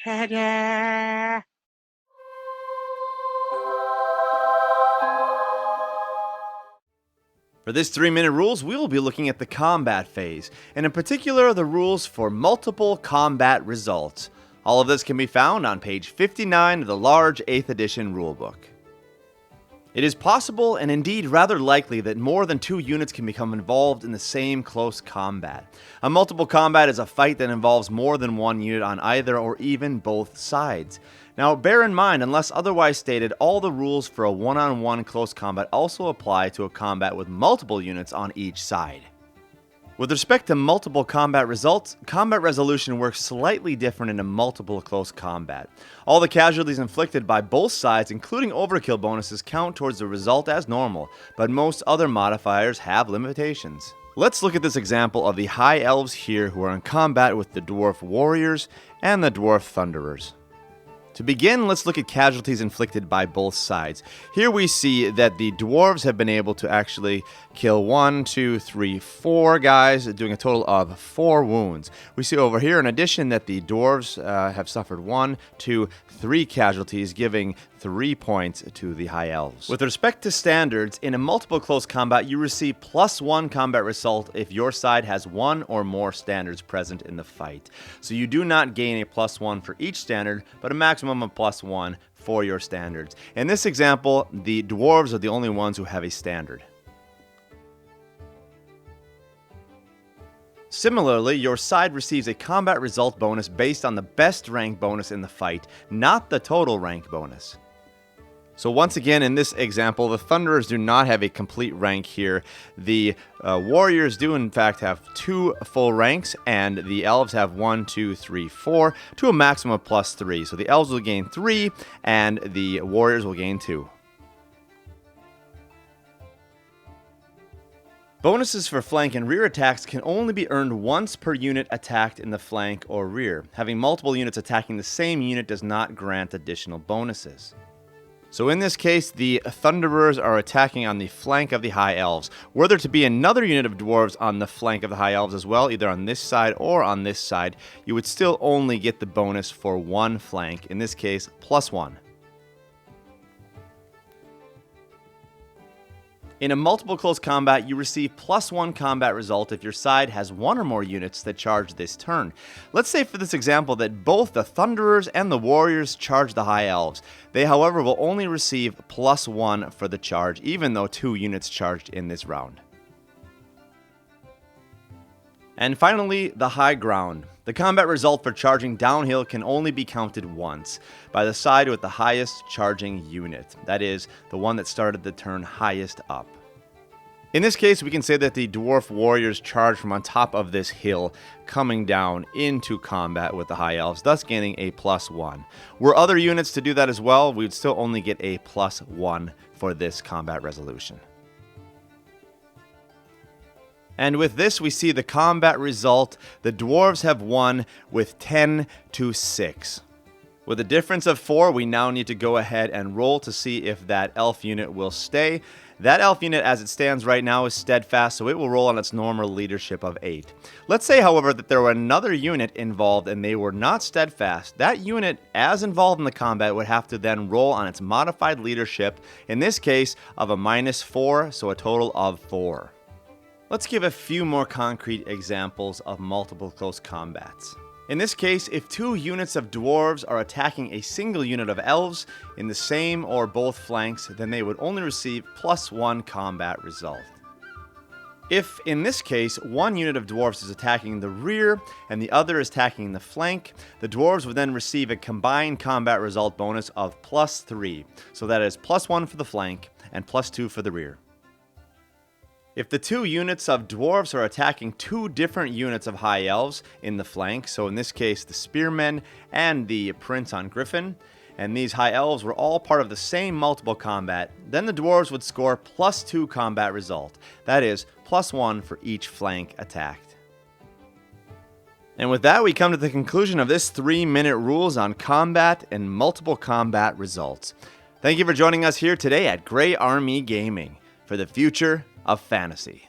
Cheide. For this 3-minute rules, we will be looking at the combat phase, and in particular the rules for multiple combat results. All of this can be found on page 59 of the large 8th edition rulebook. It is possible, and indeed rather likely, that more than 2 units can become involved in the same close combat. A multiple combat is a fight that involves more than 1 unit on either or even both sides. Now bear in mind, unless otherwise stated, all the rules for a one-on-one close combat also apply to a combat with multiple units on each side. With respect to multiple combat results, combat resolution works slightly different in a multiple close combat. All the casualties inflicted by both sides, including overkill bonuses, count towards the result as normal, but most other modifiers have limitations. Let's look at this example of the High Elves here who are in combat with the Dwarf Warriors and the Dwarf Thunderers. To begin, let's look at casualties inflicted by both sides. Here we see that the dwarves have been able to actually kill 4 guys, doing a total of 4 wounds. We see over here, in addition, that the dwarves have suffered 3 casualties, giving 3 points to the High Elves. With respect to standards, in a multiple close combat, you receive +1 combat result if your side has 1 or more standards present in the fight. So you do not gain a +1 for each standard, but a maximum of +1 for your standards. In this example, the dwarves are the only ones who have a standard. Similarly, your side receives a combat result bonus based on the best rank bonus in the fight, not the total rank bonus. So once again, in this example, the Thunderers do not have a complete rank here. The Warriors do in fact have 2 full ranks, and the Elves have 1, 2, 3, 4, to a maximum of +3. So the Elves will gain 3, and the Warriors will gain 2. Bonuses for flank and rear attacks can only be earned once per unit attacked in the flank or rear. Having multiple units attacking the same unit does not grant additional bonuses. So in this case, the Thunderers are attacking on the flank of the High Elves. Were there to be another unit of dwarves on the flank of the High Elves as well, either on this side or on this side, you would still only get the bonus for 1 flank, in this case, +1. In a multiple close combat, you receive +1 combat result if your side has 1 or more units that charge this turn. Let's say for this example that both the Thunderers and the Warriors charge the High Elves. They, however, will only receive +1 for the charge, even though 2 units charged in this round. And finally, the High Ground. The combat result for charging downhill can only be counted once, by the side with the highest charging unit. That is, the one that started the turn highest up. In this case, we can say that the Dwarf Warriors charge from on top of this hill, coming down into combat with the High Elves, thus gaining a +1. Were other units to do that as well, we would still only get a +1 for this combat resolution. And with this, we see the combat result. The dwarves have won with 10-6. With a difference of 4, we now need to go ahead and roll to see if that elf unit will stay. That elf unit, as it stands right now, is steadfast, so it will roll on its normal leadership of 8. Let's say, however, that there were another unit involved and they were not steadfast. That unit, as involved in the combat, would have to then roll on its modified leadership, in this case, of a -4, so a total of 4. Let's give a few more concrete examples of multiple close combats. In this case, if 2 units of dwarves are attacking a single unit of elves in the same or both flanks, then they would only receive +1 combat result. If, in this case, 1 unit of dwarves is attacking the rear and the other is attacking the flank, the dwarves would then receive a combined combat result bonus of +3. So that is +1 for the flank and +2 for the rear. If the 2 units of dwarves are attacking 2 different units of High Elves in the flank, so in this case the Spearmen and the Prince on Griffin, and these High Elves were all part of the same multiple combat, then the dwarves would score +2 combat result. That is, +1 for each flank attacked. And with that, we come to the conclusion of this 3-minute rules on combat and multiple combat results. Thank you for joining us here today at Grey Army Gaming for the future of fantasy.